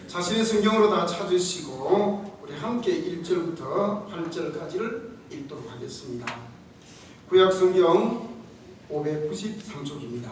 자신의 성경으로 다 찾으시고 우리 함께 1절부터 8절까지를 읽도록 하겠습니다. 구약 성경 593쪽입니다.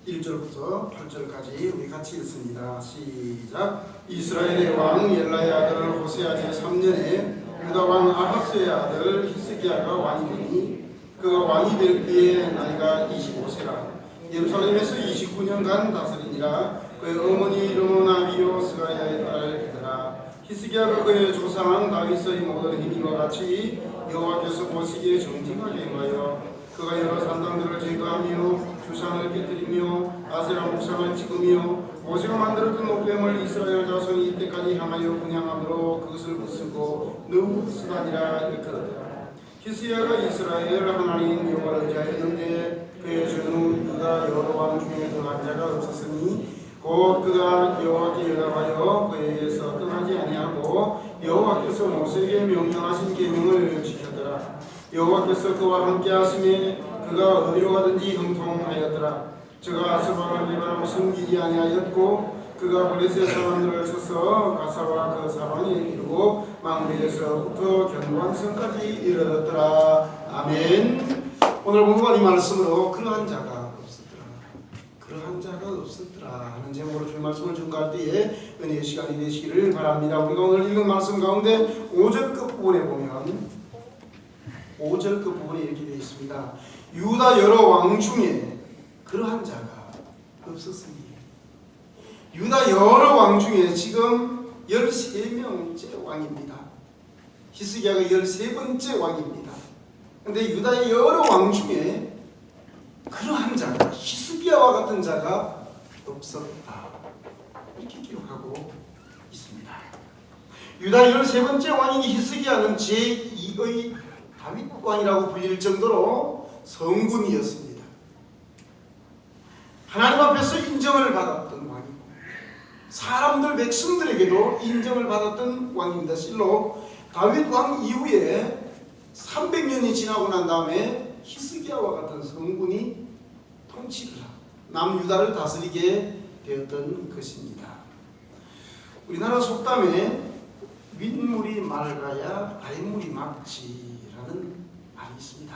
1절부터 8절까지 우리 같이 읽습니다. 시작. 이스라엘의 왕 엘라의 아들 호세아 제3년에 유다 왕 아하스의 아들 히스기야가 왕이 되니 그가 왕이 될 때에 나이가 25세라. 예루살렘에서 29년간 다스리니라. 그의 어머니 이름은 아비요 스가랴의 딸이더라. 히스기야가 그의 조상 다윗의 모든 행위와 같이 여호와께서 보시기에 정직하게 행하여 그가 여러 산당들을 제거하며 주상을 깨뜨리며 아세라 목상을 찍으며 모세가 만들었던 노뱀을 이스라엘 자손이 이때까지 향하여 분향함으로 그것을 부수고 느부스다니라 일컬었더라. 히스기야가 이스라엘 하나님 여호와를 의지하였는데 그의 전후 유다 여러 왕 중에 등한 자가 없었으니 곧 그가 여호와께 연합하여 그에게서 떠나지 아니하고 여호와께서 모세에게 명령하신 계명을 지켰더라. 여호와께서 그와 함께하심에 그가 어디로 가든지 형통하였더라. 저가 아스바를 배반하고 숨기지 아니하였고 그가 블레셋 사람들을 쳐서 가사와 그 사방에 이르고 망대에서부터 견고한성까지 이르렀더라. 아멘. 오늘 본문 이 말씀으로 그러한 자가 없었더라. 그러한 자가 없었더라 하는 제목으로 주의 말씀을 전가할 때에 은혜의 시간이 되시기를 바랍니다. 우리가 오늘 읽은 말씀 가운데 5절 끝부분에 보면 5절 끝부분에 이렇게 되어 있습니다. 유다 여러 왕 중에 그러한 자가 없었으니. 유다 여러 왕 중에 지금 13명째 왕입니다. 히스기야가 13번째 왕입니다. 그런데 유다의 여러 왕 중에 그러한 자가, 히스기야와 같은 자가 없었다, 이렇게 기록하고 있습니다. 유다 13번째 왕인 히스기야는 제2의 다윗 왕이라고 불릴 정도로 성군이었습니다. 하나님 앞에서 인정을 받았던 왕이고 사람들 백성들에게도 인정을 받았던 왕입니다. 실로 다윗 왕 이후에 300년이 지나고 난 다음에 히스기야와 같은 성군이 통치를 하고 남유다를 다스리게 되었던 것입니다. 우리나라 속담에 윗물이 맑아야 아랫물이 맑지라는 말이 있습니다.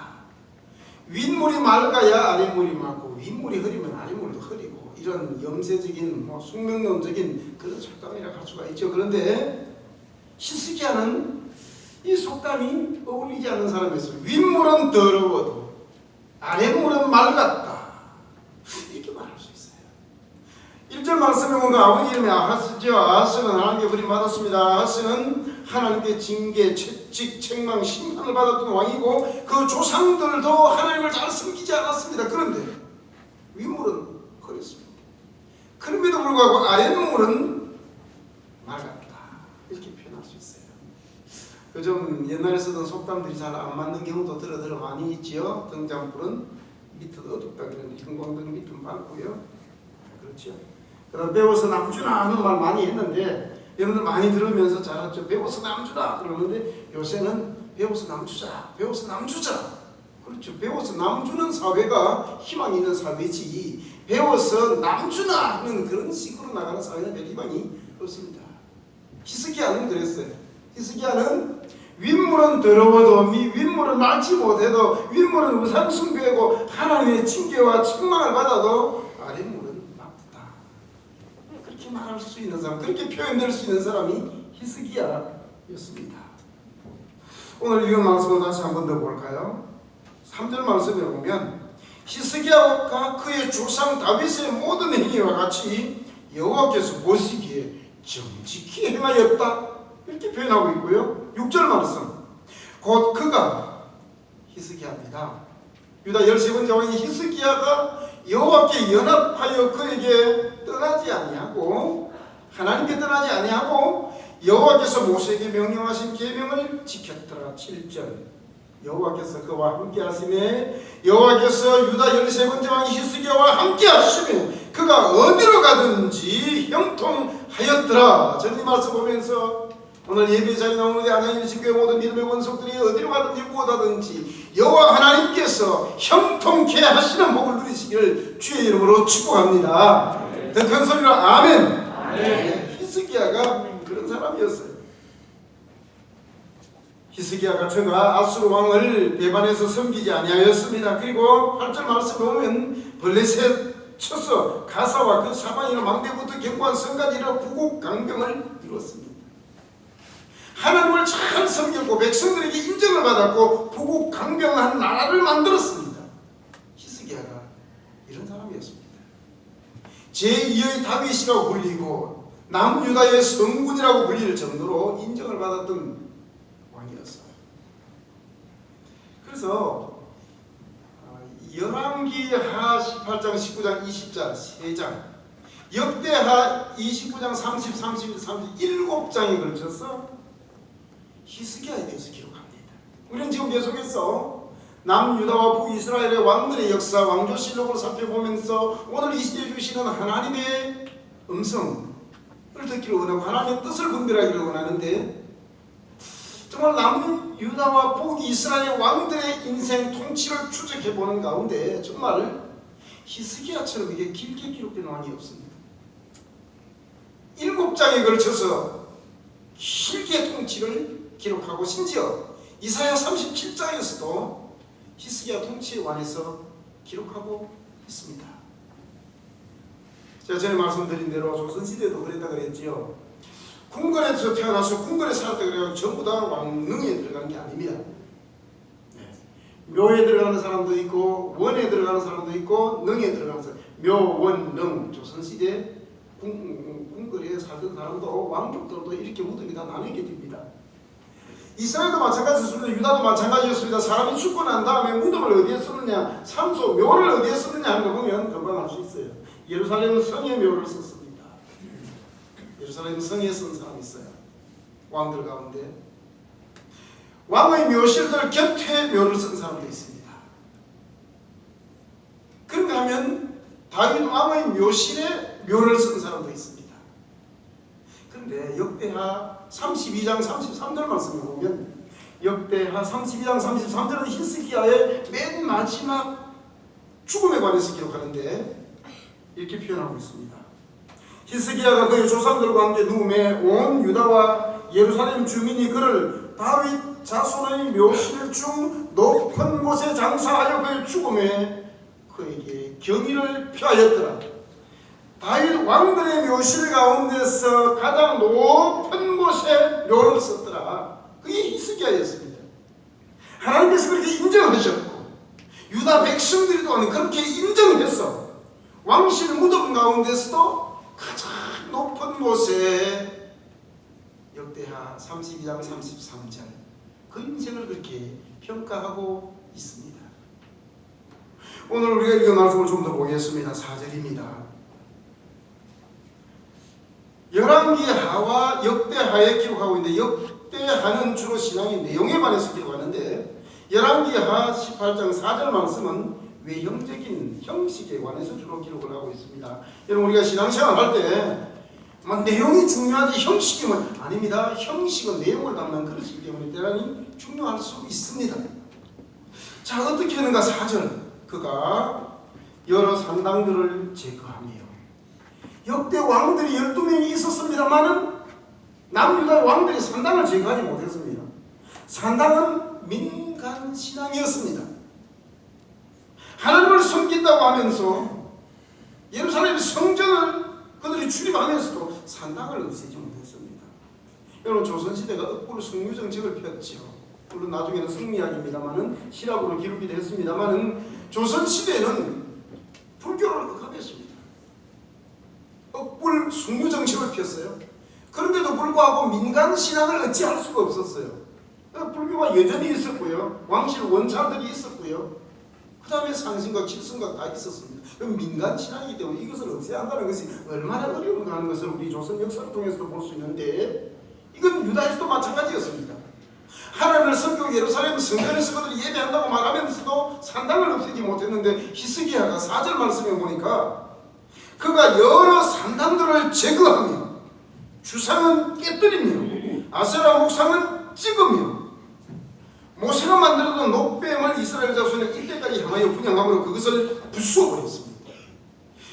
윗물이 맑아야 아랫물이 맑고 윗물이 흐리면 아랫물도 흐리고, 이런 염세적인 숙명론적인 그런 속담이라고 할 수가 있죠. 그런데 히스기야는 이 속담이 어울리지 않는 사람이었어요. 윗물은 더러워도 아랫물은 맑았다, 이렇게 말할 수 있어요. 1절 말씀에 보면 아버지 이름이 아하스죠. 아하스는 하나님께 버림받았습니다. 아하스는 하나님께 징계, 채찍, 책망, 심판을 받았던 왕이고 그 조상들도 하나님을 잘 섬기지 않았습니다. 그런데 윗물은 흐렸습니다. 그럼에도 불구하고 아랫물은 맑았다, 이렇게 표현할 수 있어요. 요즘 옛날에 쓰던 속담들이 잘 안 맞는 경우도 들어 많이 있지요. 등잔불은 밑은 어둡다 그러는데 형광등 밑은 밝고요. 그렇죠. 그다음 배워서 남주나 하는 말 많이 했는데 여러분들 많이 들으면서 잘았죠. 배워서 남주라 그러는데 요새는 배워서 남주자, 배워서 남주자. 그렇죠. 배워서 남주는 사회가 희망 있는 사회지, 배워서 남주나 하는 그런 식으로 나가는 사회는 별 희망이 없습니다. 히스기야는 그랬어요. 히스기야는 윗물은 더러워도 윗물은 맑지 못해도 윗물은 우상숭배하고 하나님의 징계와 책망을 받아도 아랫물은 맑다, 그렇게 말할 수 있는 사람, 그렇게 표현될 수 있는 사람이 히스기야였습니다. 오늘 읽은 말씀을 다시 한 번 더 볼까요? 3절 말씀에 보면 히스기야가 그의 조상 다윗의 모든 행위와 같이 여호와께서 보시기에 정직히 행하였다, 이렇게 표현하고 있고요. 6절 말씀, 곧 그가 히스기야입니다. 유다 13번째 왕인 히스기야가 여호와께 연합하여 그에게 떠나지 아니하고 하나님께 떠나지 아니하고 여호와께서 모세에게 명령하신 계명을 지켰더라. 7절, 여호와께서 그와 함께 하시매 여호와께서 유다 13번째 왕 히스기야와 함께 하시매 그가 어디로 가든지 형통하였더라. 저는 이 말씀 보면서 오늘 예배 자리에 나오는데 하나님의 집교회 모든 믿음의 원속들이 어디로 가든지 무엇하든지 여호와 하나님께서 형통케 하시는 복을 누리시기를 주의 이름으로 축복합니다. 더 큰 소리로 아멘. 히스기야가 그런 사람이었어요. 히스기야가 저가 아수르 왕을 배반해서 섬기지 아니하였습니다. 그리고 8절 말씀 보면 블레셋 쳐서 가사와 그 사방이나 망대부터 견고한 성까지 이르러 부국 강병을 이루었습니다. 하나님을 잘 섬겼고 백성들에게 인정을 받았고 부국 강병한 나라를 만들었습니다. 히스기야가 이런 사람이었습니다. 제2의 다윗이라고 불리고 남유다의 성군이라고 불릴 정도로 인정을 받았던 왕이었어요. 그래서 열왕기하 18장, 19장, 20장 3장, 역대하 29장, 30, 31, 37장에 걸쳐서 히스기야에 대해서 기록합니다. 우리는 지금 계속해서 남유다와 북이스라엘의 왕들의 역사, 왕조실록을 살펴보면서 오늘 이 시대에 주시는 하나님의 음성을 듣기를 원하고 하나님의 뜻을 분별하기를 원하는데, 정말 남유다와 북이스라엘 왕들의 인생 통치를 추적해보는 가운데 정말 히스기야처럼 이게 길게 기록된 왕이 없습니다. 7장에 걸쳐서 길게 통치를 기록하고 심지어 이사야 37장에서도 히스기야 통치에 관해서 기록하고 있습니다. 제가 전에 말씀드린 대로 조선시대도 그랬다 그랬지요. 궁궐에서 태어나서 궁궐에 살았다 그래서 전부 다 왕릉에 들어가는 게 아닙니다. 묘에 들어가는 사람도 있고 원에 들어가는 사람도 있고 능에 들어가는 사람, 묘, 원, 능. 조선시대 궁궐에 살던 사람도 왕족들도 이렇게 무덤이 다 나뉘게 됩니다. 이스라엘도 마찬가지였습니다. 유다도 마찬가지였습니다. 사람이 죽고 난 다음에 무덤을 어디에 쓰느냐, 산소, 묘를 어디에 쓰느냐 하는 거 보면 금방 알 수 있어요. 예루살렘은 성의 묘를 썼습니다. 예루살렘 성에 쓴 사람이 있어요. 왕들 가운데 왕의 묘실들 곁에 묘를 쓴 사람도 있습니다. 그런가 하면 다윗 왕의 묘실에 묘를 쓴 사람도 있습니다. 그런데 역대하 32장 33절 말씀을 보면, 역대하 32장 33절은 히스기야의 맨 마지막 죽음에 관해서 기록하는데 이렇게 표현하고 있습니다. 히스기야가 그의 조상들과 함께 누움에 온 유다와 예루살렘 주민이 그를 다윗 자손의 묘실 중 높은 곳에 장사하여 그의 죽음에 그에게 경의를 표하였더라. 다윗 왕들의 묘실 가운데서 가장 높은 곳에 묘를 썼더라. 그게 히스기야였습니다. 하나님께서 그렇게 인정하셨고 유다 백성들이 또한 그렇게 인정했어. 왕실 무덤 가운데서도 가장 높은 곳에 역대하 32장 33절 그 인생을 그렇게 평가하고 있습니다. 오늘 우리가 읽은 말씀을 좀 더 보겠습니다. 4절입니다. 열왕기하와 역대하에 기록하고 있는데, 역대하는 주로 신앙의 내용에 관해서 기록하는데 열왕기하 18장 4절 말씀은 외형적인 형식에 관해서 주로 기록을 하고 있습니다. 여러분, 우리가 신앙생활 할 때 내용이 중요하지 형식이 아닙니다. 형식은 내용을 담는 그릇이기 때문에 대단히 중요할 수 있습니다. 자, 어떻게 하는가? 4절, 그가 여러 산당들을 제거하며, 역대 왕들이 12명이 있었습니다마는 남유다 왕들이 산당을 제거하지 못했습니다. 산당은 민간 신앙이었습니다. 하나님을 섬긴다고 하면서 예루살렘 성전을 그들이 출입하면서도 산당을 없애지 못했습니다. 여러분, 조선시대가 억부로 성류 정책을 폈죠. 물론 나중에는 승리학입니다만은 시락으로 기록이 됐습니다만은 조선시대는 불교를 억압했습니다. 억불 숭유 정책을 폈어요. 그런데도 불구하고 민간 신앙을 어찌할 수가 없었어요. 불교가 여전히 있었고요, 왕실 원찰들이 있었고요, 그 다음에 상신각, 칠성각 다 있었습니다. 민간 신앙이기 때문에 이것을 없애야 한다는 것이 얼마나 어려운가 하는 것을 우리 조선 역사를 통해서도 볼 수 있는데, 이건 유다에서도 마찬가지였습니다. 하나님을 섬기고 예루살렘 성전에서 그들이 예배한다고 말하면서도 산당을 없애지 못했는데, 히스기야가 4절 말씀에 보니까 그가 여러 산당들을 제거하며 주상은 깨뜨리며 아세라 목상은 찍으며 모세가 만들어둔 녹뱀을 이스라엘 자손의 이때까지 향하여 분양함으로 그것을 부수어버렸습니다.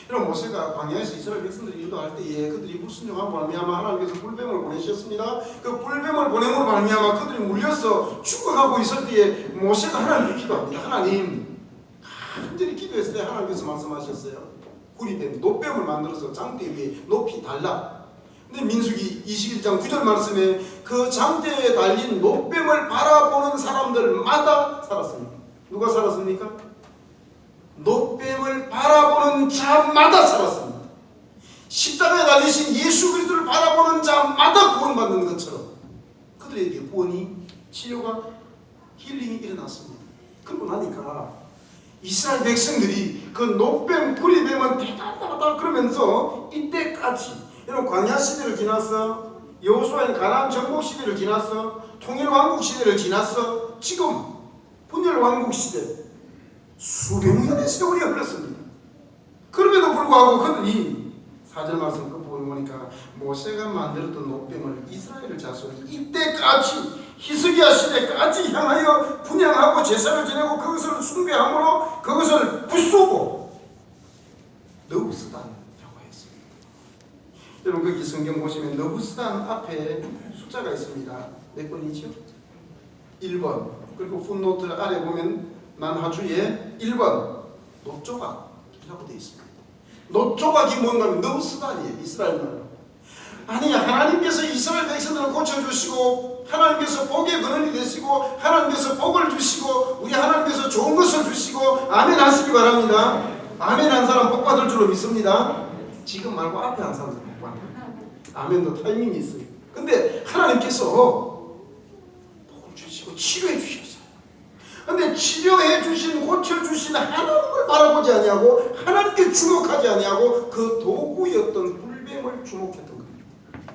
이런 모세가 광야에서 이스라엘 백성들이 인도할 때에 그들이 불순종함으로 말미암아 하나님께서 불뱀을 보내셨습니다. 그 불뱀을 보냄으로 말미암아 그들이 물려서 죽어가고 있을 때에 모세가 하나님께 기도합니다. 하나님, 간절히 기도했을 때 하나님께서 말씀하셨어요. 구리뱀, 노뱀을 만들어서 장대 위에 높이 달라. 근데 민수기 21장 9절 말씀에 그 장대에 달린 노뱀을 바라보는 사람들마다 살았습니다. 누가 살았습니까? 노뱀을 바라보는 자마다 살았습니다. 십자가에 달리신 예수 그리스도를 바라보는 자마다 구원받는 것처럼 그들에게 구원이, 치료가, 힐링이 일어났습니다. 그러고 나니까 이스라엘 백성들이 그 노뱀, 구리뱀은 대단하다 그러면서 이때까지 이런 광야 시대를 지나서 여호수아의 가나안 정복 시대를 지나서 통일 왕국 시대를 지나서 지금 분열 왕국 시대 수백 년의 세월이 흘렀습니다. 그럼에도 불구하고 그들이 4절 말씀 그 부분을 보니까 모세가 만들었던 노뱀을 이스라엘 자손이 이때까지 히스기야 시대까지 향하여 분양하고 제사를 지내고 그것을 숭배함으로 그것을 부수고 너부스단이라고 했습니다. 여러분 거기 성경 보시면 너부스단 앞에 숫자가 있습니다. 몇 번이죠? 1번. 그리고 풋노트 아래 보면 난하주에 1번 놋조각이라고 되어 있습니다. 놋조각이 뭔가 하면 너부스단이에요. 이스라엘 말로. 아니 하나님께서 이스라엘 백성들을 고쳐주시고 하나님께서 복의 근원이 되시고 하나님께서 복을 주시고 우리 하나님께서 좋은 것을 주시고 아멘 하시기 바랍니다. 아멘 한 사람 복 받을 줄로 믿습니다. 지금 말고 앞에 한 사람도 복 받습니다. 아멘도 타이밍이 있어요. 근데 하나님께서 복을 주시고 치료해 주셨어요. 근데 치료해 주신, 고쳐주신 하나님을 바라보지 아니하고 하나님께 주목하지 아니하고 그 도구였던 불뱀을 주목했던 겁니다.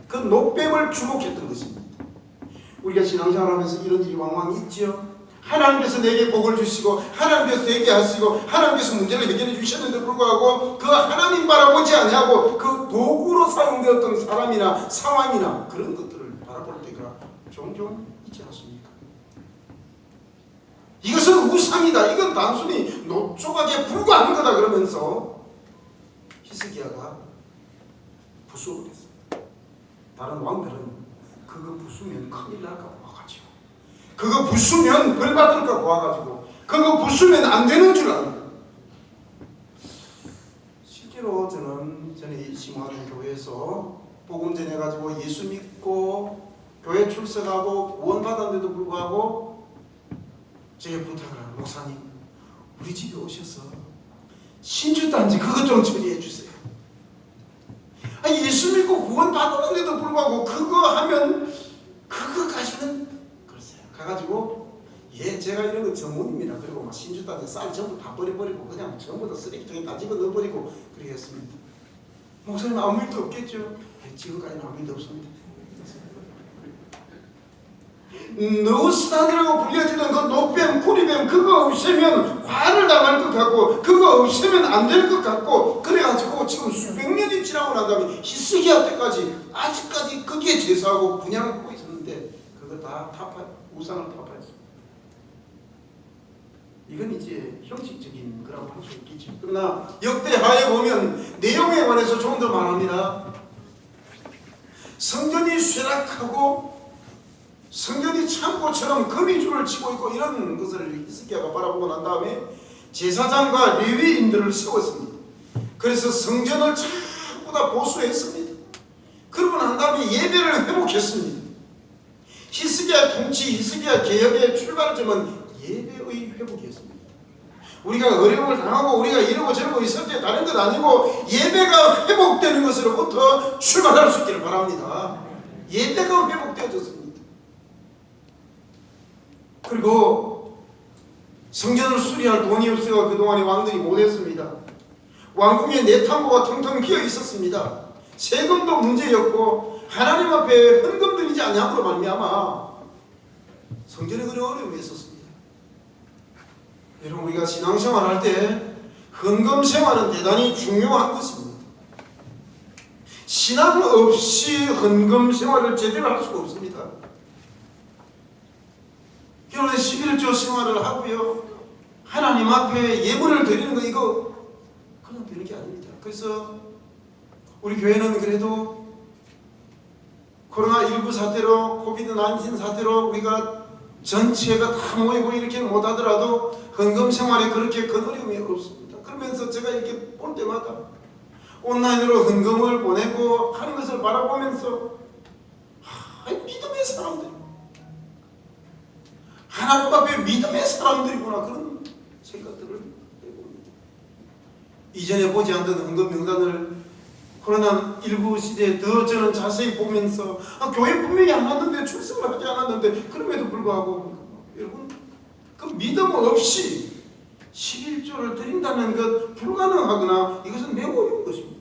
그 노뱀을 주목했던 것입니다. 우리가 신앙생활하면서 이런 일이 왕왕 있지요. 하나님께서 내게 복을 주시고 하나님께서 되게 하시고 하나님께서 문제를 해결해 주셨는데 불구하고 그 하나님 바라보지 아니하고 그 도구로 사용되었던 사람이나 상황이나 그런 것들을 바라볼 때가 종종 있지 않습니까? 이것은 우상이다. 이건 단순히 놋조각에 불과한 거다 그러면서 히스기야가 부수어버렸습니다. 다른 왕들은 그거 부수면 큰일 날까 봐가지고 그거 부수면 벌 받을까 봐가지고 그거 부수면 안 되는 줄 알고 실제로 저는 전에 심화된 교회에서 복음 전해가지고 예수 믿고 교회 출석하고 구원받았는데도 불구하고 제게 부탁을 하는 목사님 우리 집에 오셔서 신주단지 그것 좀 처리해 주세요. 아니 예수 믿고 구원 받았는데도 불구하고 그거 하면 그거까지는 그러세요. 가가지고 예 제가 이런 거 전문입니다. 그리고 막 신주단지 쌀 전부 다 버려버리고 그냥 전부 다 쓰레기통에 다 집어넣어버리고 그러겠습니다. 목사님 아무 일도 없겠죠? 예, 지금까지는 아무 일도 없습니다. 너스단이라고 불려지는 그 노뱀, 구리뱀 그거 없애면 화를 당할 것 같고 그거 없애면 안 될 것 같고 그래가지고 지금 수백 년이 지나고 난 다음에 히스기야 때까지 아직까지 거기에 제사하고 분양하고 있었는데 그거 다 우상을 타파했습니다. 이건 이제 형식적인 거라고 할 수 있겠죠. 그러나 역대하에 보면 내용에 관해서 좀 더 말합니다. 성전이 쇠락하고 성전이 창고처럼 거미줄을 치고 있고 이런 것을 히스기야가 바라보고 난 다음에 제사장과 레위인들을 세웠습니다. 그래서 성전을 전부 다 보수했습니다. 그러고 난 다음에 예배를 회복했습니다. 히스기야 통치, 히스기야 개혁의 출발점은 예배의 회복이었습니다. 우리가 어려움을 당하고 우리가 이러고 저러고 있을 때 다른 것 아니고 예배가 회복되는 것으로부터 출발할 수 있기를 바랍니다. 예배가 회복되어졌습니다. 그리고 성전을 수리할 돈이 없어서 그동안에 왕들이 못했습니다. 왕궁에 내탐고가 텅텅 비어 있었습니다. 세금도 문제였고 하나님 앞에 헌금 드리지 아니함으로 말미암아 성전에 그런 어려움이 있었습니다. 여러분 우리가 신앙생활 할 때 헌금 생활은 대단히 중요한 것입니다. 신앙 없이 헌금 생활을 제대로 할 수가 없습니다. 여러분 11조 생활을 하고요. 하나님 앞에 예물을 드리는 거 이거 그냥 되는 게 아닙니다. 그래서 우리 교회는 그래도 코로나19 사태로 코비드-19 사태로 우리가 전체가 다 모이고 이렇게 못하더라도 헌금 생활에 그렇게 큰 어려움이 없습니다. 그러면서 제가 이렇게 볼 때마다 온라인으로 헌금을 보내고 하는 것을 바라보면서 믿음의 사람들, 하나님 앞에 믿음의 사람들이구나 그런 생각들을 해봅니다. 이전에 보지 않던 헌금 명단을 코로나19 시대에 더 저는 자세히 보면서 교회 분명히 안 왔는데 출석을 하지 않았는데 그럼에도 불구하고 여러분 그 믿음 없이 11조를 드린다는 것 불가능하거나 이것은 매우 어려운 것입니다.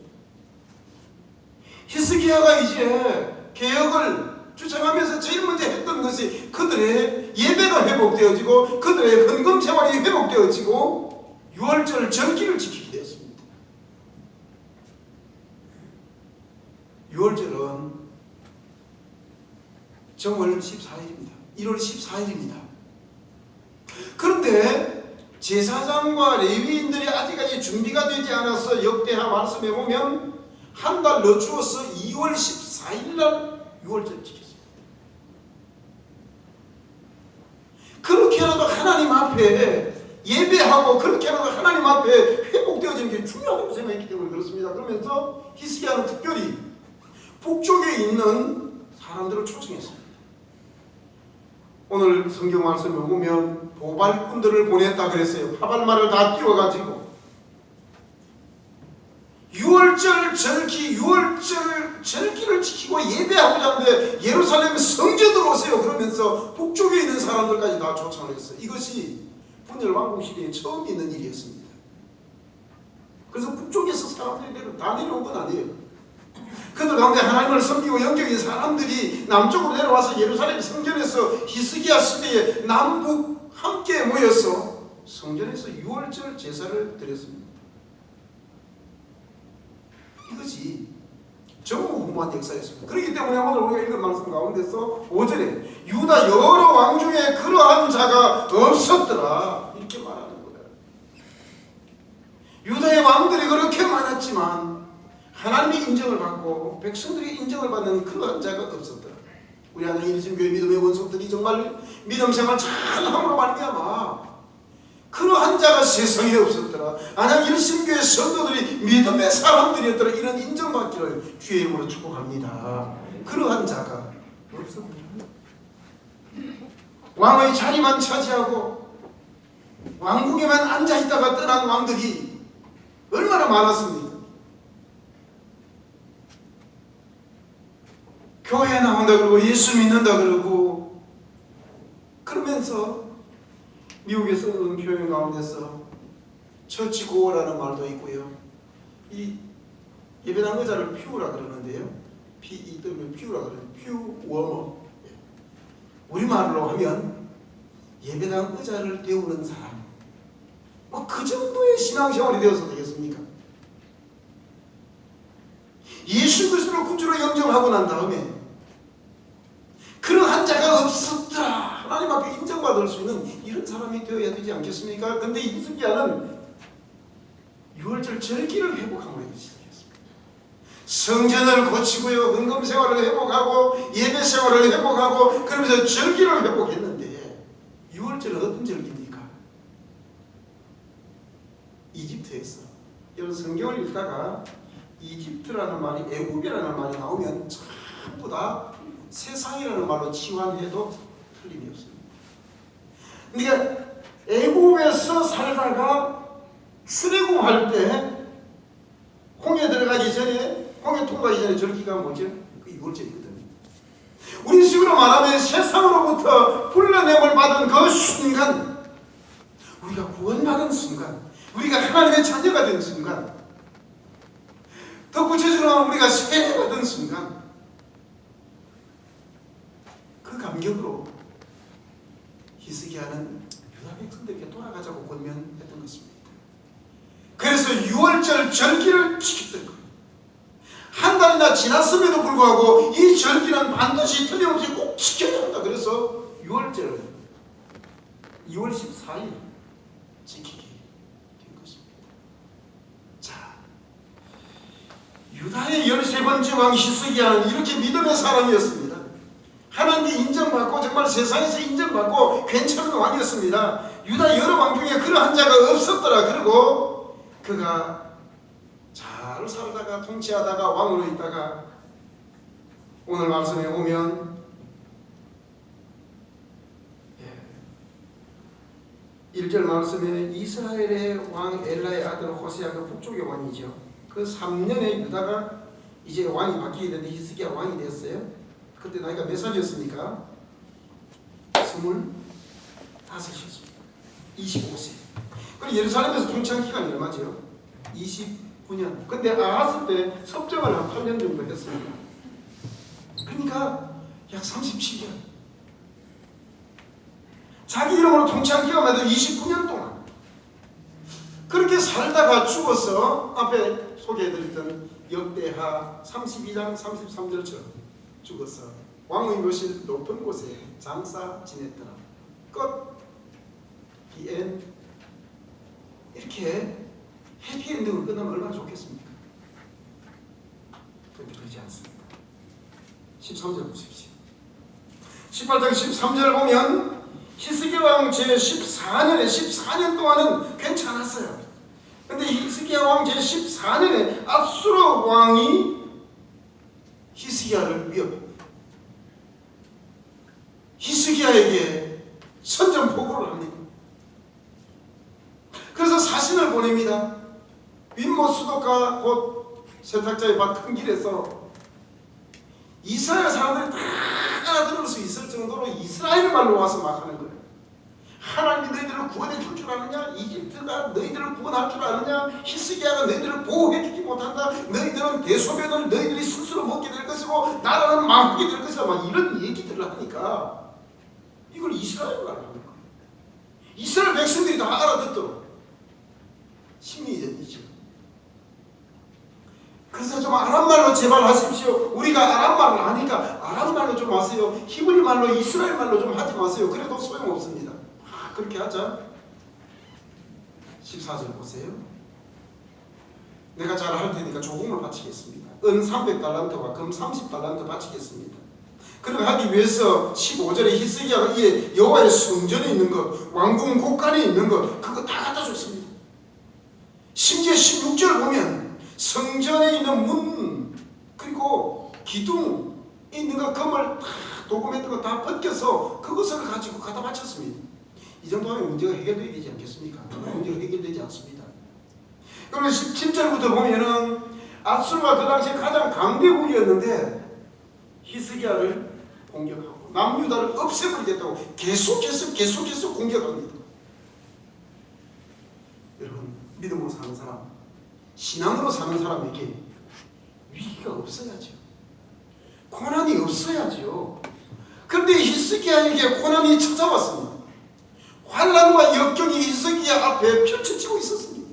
히스기야가 이제 개혁을 주장하면서 제일 먼저 했던 것이 그들의 예배가 회복되어지고 그들의 헌금 생활이 회복되어지고 유월절 절기를 지키게 되었습니다. 유월절은 정월 14일입니다. 1월 14일입니다. 그런데 제사장과 레위인들이 아직까지 준비가 되지 않아서 역대하 말씀에 보면 한 달 늦추어서 2월 14일 날 유월절 지켰습니다. 그렇게라도 하나님 앞에 예배하고 그렇게라도 하나님 앞에 회복되어지는 게 중요하다고 생각했기 때문에 그렇습니다. 그러면서 히스기야는 특별히 북쪽에 있는 사람들을 초청했습니다. 오늘 성경 말씀을 보면 도발꾼들을 보냈다 그랬어요. 파발말을 다 띄워가지고 유월절 절기, 유월절 절기를 지키고 예배하고자 하는데 예루살렘 성전으로 오세요. 그러면서 북쪽에 있는 사람들까지 다 초청을 했어요. 이것이 분열 왕국 시대에 처음 있는 일이었습니다. 그래서 북쪽에서 사람들이 다 내려온 건 아니에요. 그들 가운데 하나님을 섬기고 영적인 사람들이 남쪽으로 내려와서 예루살렘 성전에서 히스기야 시대에 남북 함께 모여서 성전에서 유월절 제사를 드렸습니다. 이것이 전무후무한 역사였습니다. 그렇기 때문에 오늘 우리가 읽은 말씀 가운데서 5절에 유다 여러 왕 중에 그러한 자가 없었더라 이렇게 말하는 거예요. 유다의 왕들이 그렇게 많았지만 하나님의 인정을 받고 백성들의 인정을 받는 그러한 자가 없었더라. 우리 하나님 일심교회 믿음의 원수들이 정말 믿음 생활 잘함으로 말미암아 그러한 자가 세상에 없었더라. 하나님 일심교회 성도들이 믿음의 사람들이었더라. 이런 인정받기를 주의 이름으로 축복합니다. 그러한 자가 없었더라. 왕의 자리만 차지하고 왕궁에만 앉아있다가 떠난 왕들이 얼마나 많았습니까? 교회에 나온다 그러고 예수 믿는다 그러고 그러면서 미국에 쓰는 표현 가운데서 처치고라는 말도 있고요. 이 예배당 의자를 퓨라 그러는데요. PEW 퓨라 그러는 퓨워머. 우리말로 하면 예배당 의자를 데우는 사람. 그 정도의 신앙생활이 되어서 되겠습니까? 예수 그리스도를 구주로 영접하고 난 다음에 그러한 자가 없었더라. 하나님 앞에 인정받을 수 있는 이런 사람이 되어야 되지 않겠습니까? 근데 히스기야는 유월절 절기를 회복함으로 시작했습니다. 성전을 고치고요. 헌금 생활을 회복하고 예배 생활을 회복하고 그러면서 절기를 회복했는데 유월절은 어떤 절기입니까? 이집트에서 여러분 성경을 읽다가 이집트라는 말이 애굽이라는 말이 나오면 전부 다 세상이라는 말로 치환해도 틀림이 없습니다. 그러니까 애굽에서 살다가 출애굽할 때 홍해 들어가기 전에 홍해 통과하기 전에 절기가 뭐죠? 그 유월절이거든요. 우리 식으로 말하면 세상으로부터 불러냄을 받은 그 순간 우리가 구원받은 순간 우리가 하나님의 자녀가 된 순간 더 구체적으로 우리가 세례받은 순간 그 감격으로 히스기야는 유다 백성들에게 돌아가자고 권면했던 것입니다. 그래서 유월절 절기를 지켰던 거예요. 한 달이나 지났음에도 불구하고 이 절기는 반드시 틀림없이 꼭 지켜야 한다. 그래서 유월절 2월 14일 지키게 된 것입니다. 자, 유다의 13번째 왕 히스기야는 이렇게 믿음의 사람이었습니다. 하나님께 인정받고 정말 세상에서 인정받고 괜찮은 왕이었습니다. 유다 여러 왕 중에 그러한 자가 없었더라. 그리고 그가 잘 살다가 통치하다가 왕으로 있다가 오늘 말씀에 오면 1절 말씀에 이스라엘의 왕 엘라의 아들 호세아가 북쪽의 왕이죠. 그 3년에 유다가 이제 왕이 바뀌게 되는데 히스기야 왕이 됐어요. 그때 나이가 몇 살이었습니까? 25이었습니다. 25세. 그리고 예루살렘에서 통치한 기간이 얼마죠? 29년. 근데 아하스 때 섭정을 한 8년 정도 했습니다. 그러니까 약 37년. 자기 이름으로 통치한 기간만 해도 29년 동안 그렇게 살다가 죽어서 앞에 소개해드렸던 역대하 32장 33절처럼 죽어서 왕의 묘실 높은 곳에 장사 지냈더라. 끝. 비엔. 이렇게 해피엔딩으로 끝나면 얼마나 좋겠습니까? 그런데 그러지 않습니다. 13절 보십시오. 18장 13절 보면 히스기야 왕 제14년에 14년 동안은 괜찮았어요. 근데 히스기야 왕 제14년에 압수로 왕이 히스기야를 위협합니다. 히스기야에게 선전포고를 합니다. 그래서 사신을 보냅니다. 윗못 수도가 곧 세탁자의 밭 큰 길에서 이스라엘 사람들이 다 알아들을 수 있을 정도로 이스라엘 말로 와서 막 하는 거예요. 하나님이 너희들을 구원해 줄 줄 아느냐? 이집트가 너희들을 구원할 줄 아느냐? 히스기야가 너희들을 보호해 주지 못한다. 너희들은 대소변을 너희들이 스스로 먹게 될 것이고 나라는 망하게 될 것이다. 막 이런 얘기들을 하니까 이걸 이스라엘 말로 하는 거예요. 이스라엘 백성들이 다 알아듣도록 심리전이죠. 그래서 좀 아람말로 제발 하십시오. 우리가 아람말을 아니까 아람말로 좀 하세요. 히브리 말로 이스라엘 말로 좀 하지 마세요. 그래도 소용없습니다. 그렇게 하자. 14절 보세요. 내가 잘 할 테니까 조공을 바치겠습니다. 은 300달란트와 금 30달란트 바치겠습니다. 그렇게 하기 위해서 15절에 히스기야가 이에 여호와의 성전에 있는 것, 왕궁 곳간에 있는 것 그거 다 갖다 줬습니다. 심지어 16절 보면 성전에 있는 문 그리고 기둥에 있는 거 금을 다 도구멘트가 다 벗겨서 그것을 가지고 갖다 바쳤습니다. 이 정도 하면 문제가 해결되어야 되지 않겠습니까? 문제가 해결되지 않습니다. 그리고 17절부터 보면은 압술과 그 당시에 가장 강대국이었는데 히스기야를 공격하고 남유다를 없애버리겠다고 계속해서 공격합니다. 여러분 믿음으로 사는 사람, 신앙으로 사는 사람에게 위기가 없어야죠. 고난이 없어야죠. 그런데 히스기야에게 고난이 찾아왔습니다. 환난과 역경이 히스기야 앞에 펼쳐지고 있었습니다.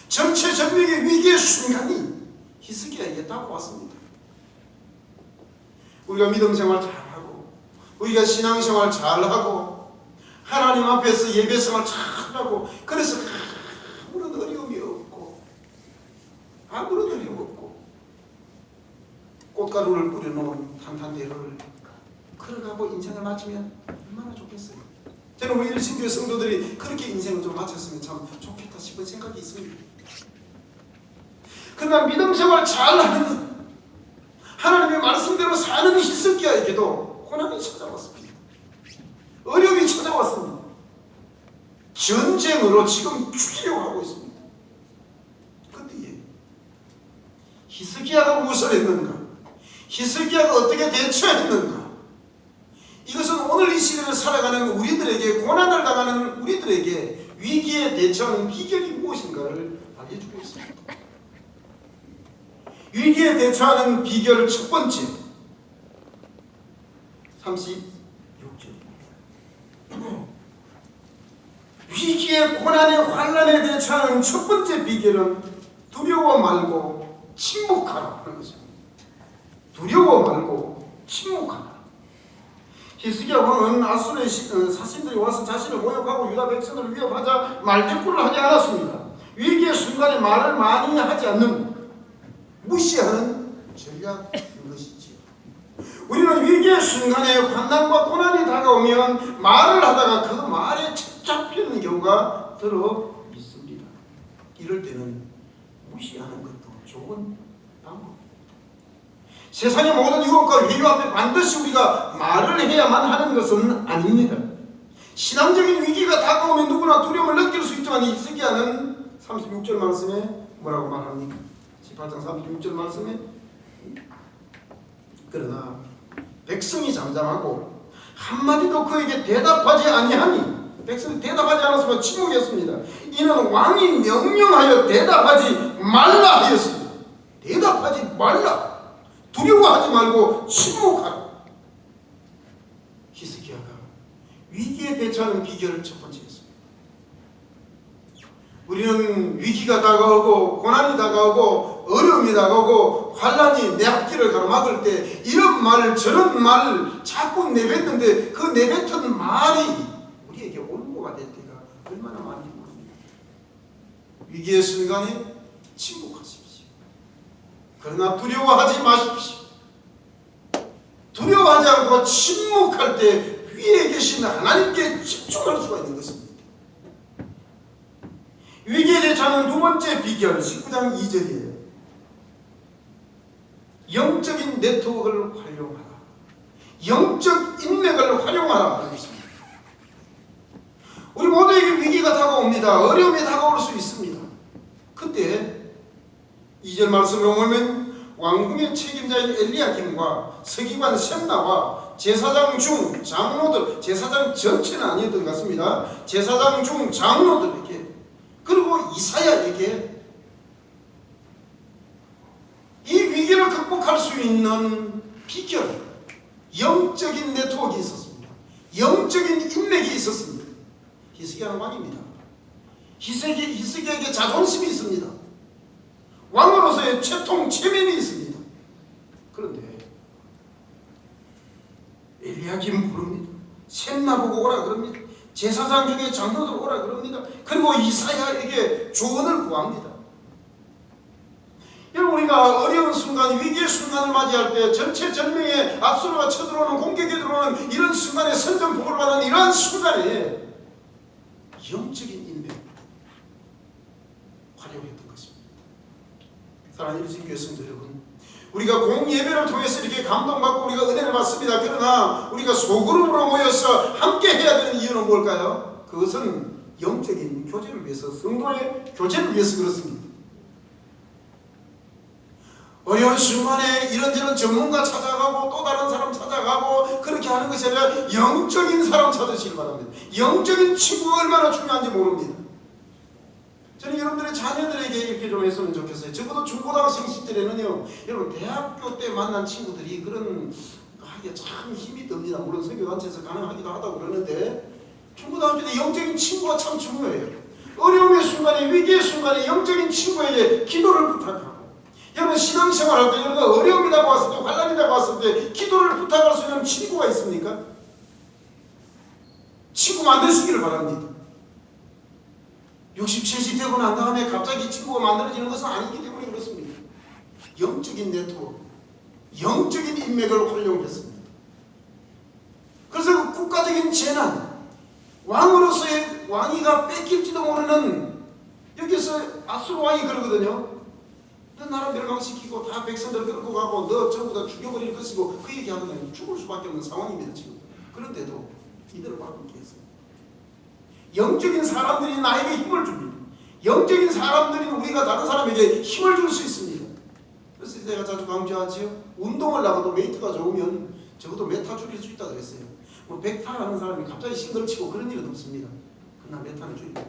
정체전명의 위기의 순간이 히스기야에게 다가왔습니다. 우리가 믿음 생활 잘하고 우리가 신앙생활 잘하고 하나님 앞에서 예배생활 잘하고 그래서 아무런 어려움이 없고 아무런 어려움 없고 꽃가루를 뿌려놓은 탄탄대로를 걸어가고 인생을 마치면 얼마나 좋겠어요. 저는 우리 일신교회 성도들이 그렇게 인생을 좀 마쳤으면 참 좋겠다 싶은 생각이 있습니다. 그러나 믿음 생활 잘하는 하나님의 말씀대로 사는 히스기야에게도 고난이 찾아왔습니다. 어려움이 찾아왔습니다. 전쟁으로 지금 죽이려고 하고 있습니다. 그런데 히스기야가 무엇을 했는가? 히스기야가 어떻게 대처했는가? 이것은 오늘 이 시대를 살아가는 우리들에게 고난을 당하는 우리들에게 위기에 대처하는 비결이 무엇인가를 알려주고 있습니다. 위기에 대처하는 비결 첫 번째 36절 위기에 고난에 환난에 대처하는 첫 번째 비결은 두려워 말고 침묵하라 하는 것입니다. 두려워 말고 침묵하라. 히스기야 왕은 아수르의 사신들이 와서 자신을 모욕하고 유다 백성을 위협하자 말대꾸를 하지 않았습니다. 위기의 순간에 말을 많이 하지 않는 무시하는 전략인 것이지요. 우리는 위기의 순간에 환난과 고난이 다가오면 말을 하다가 그 말에 책 잡히는 경우가 들어 있습니다. 이럴 때는 무시하는 것도 좋은 방법입니다. 세상의 모든 유혹과 위기 앞에 반드시 우리가 말을 해야만 하는 것은 아닙니다. 신앙적인 위기가 다가오면 누구나 두려움을 느낄 수 있지만 히스기야는 36절 말씀에 뭐라고 말합니까? 18장 36절 말씀에 그러나 백성이 잠잠하고 한마디도 그에게 대답하지 아니하니, 백성이 대답하지 않았으면 침묵했습니다. 이는 왕이 명령하여 대답하지 말라 하였습니다. 대답하지 말라. 두려워하지 말고 침묵하라. 히스기야가 위기에 대처하는 비결을 첫 번째 했습니다. 우리는 위기가 다가오고 고난이 다가오고 어려움이 다가오고 환난이 내 앞길을 가로막을 때 이런 말 저런 말 자꾸 내뱉는데 그 내뱉은 말이 우리에게 올무가 될 때가 얼마나 많은지 모릅니다. 위기의 순간에 침묵하십시오. 그러나 두려워하지 마십시오. 두려워하지 않고 침묵할 때 위에 계신 하나님께 집중할 수가 있는 것입니다. 위기에 대처하는 두 번째 비결 19장 2절이에요. 영적인 네트워크를 활용하라. 영적 인맥을 활용하라. 우리 모두에게 위기가 다가옵니다. 어려움이 다가올 수 있습니다. 그때 2절 말씀을 보면 왕궁의 책임자인 엘리야김과 서기관 셈나와 제사장 중 장로들, 제사장 전체는 아니었던 것 같습니다. 제사장 중 장로들에게 그리고 이사야에게 이 위기를 극복할 수 있는 비결, 영적인 네트워크가 있었습니다. 영적인 인맥이 있었습니다. 히스기야는 왕입니다. 히스기야에게 자존심이 있습니다. 왕으로서의 채통, 체면이 있습니다. 그런데 엘리야김 부릅니다. 셈나 보고 오라 그럽니다. 제사장 중에 장로들 오라 그럽니다. 그리고 이사야에게 조언을 구합니다. 여러분, 우리가 어려운 순간, 위기의 순간을 맞이할 때 전체 전명에 압수로가 쳐들어오는, 공격에 들어오는 이런 순간에 선전포고를 받는 이러한 순간에 영적인 인맥 활용했던 것입니다. 사랑하는 일신교회 성도 여러분, 우리가 공예배를 통해서 이렇게 감동받고 우리가 은혜를 받습니다. 그러나 우리가 소그룹으로 모여서 함께 해야 되는 이유는 뭘까요? 그것은 영적인 교제를 위해서, 성도의 교제를 위해서 그렇습니다. 어려운 순간에 이런저런 전문가 찾아가고 또 다른 사람 찾아가고 그렇게 하는 것이 아니라 영적인 사람 찾으시길 바랍니다. 영적인 친구가 얼마나 중요한지 모릅니다. 저는 여러분들의 자녀들에게 이렇게 좀 했으면 좋겠어요. 적어도 중고등학생 시절에는요, 여러분 대학교 때 만난 친구들이 그런 하기가 참 힘이 듭니다. 물론 선교단체에서 가능하기도 하다고 그러는데 중고등학교 때 영적인 친구가 참 중요해요. 어려움의 순간에, 위기의 순간에 영적인 친구에게 기도를 부탁하고, 여러분 신앙생활할 때 여러분 어려움이 다가왔을 때, 환난이 다가왔을 때 기도를 부탁할 수 있는 친구가 있습니까? 친구 만드시기를 바랍니다. 60, 70 되고 난 다음에 갑자기 친구가 만들어지는 것은 아니기 때문에 그렇습니다. 영적인 네트워크, 영적인 인맥을 활용했습니다. 그래서 그 국가적인 재난, 왕으로서의 왕위가 뺏길지도 모르는, 여기서 아수르 왕이 그러거든요. 너 나라 멸망시키고 다 백성들 끌고 가고 너 전부 다 죽여버릴 것이고 그 얘기하거든요. 죽을 수밖에 없는 상황입니다 지금. 그런데도 이들을 바꾸게 했어요. 영적인 사람들이 나에게 힘을 줍니다. 영적인 사람들이 우리가 다른 사람에게 힘을 줄 수 있습니다. 그래서 제가 자주 강조하지요. 운동을 나가도 웨이트가 좋으면 적어도 메타 줄일 수 있다 그랬어요. 뭐 100탄 하는 사람이 갑자기 싱글치고 그런 일은 없습니다. 그러나 메타는 줄입니다.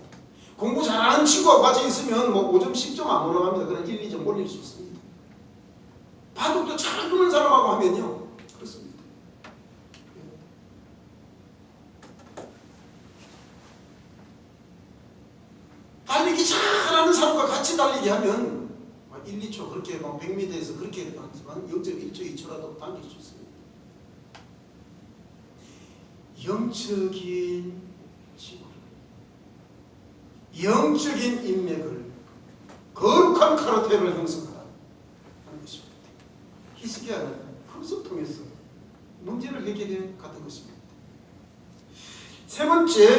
공부 잘하는 친구가 같이 있으면 뭐 5점, 10점 안 올라갑니다. 그냥 1, 2점 올릴 수 있습니다. 바둑도 잘 두는 사람하고 하면요, 그렇습니다. 달리기 잘하는 사람과 같이 달리기 하면 1, 2초 그렇게 막 100m에서 그렇게 하지만 0.1초, 2초라도 당길 수 있습니다. 영적인 지구를, 영적인 인맥을, 거룩한 카르텔을 형성하라 하는 것입니다. 히스기야는 그것을 통해서 문제를 해결해 갔던 것입니다. 세 번째,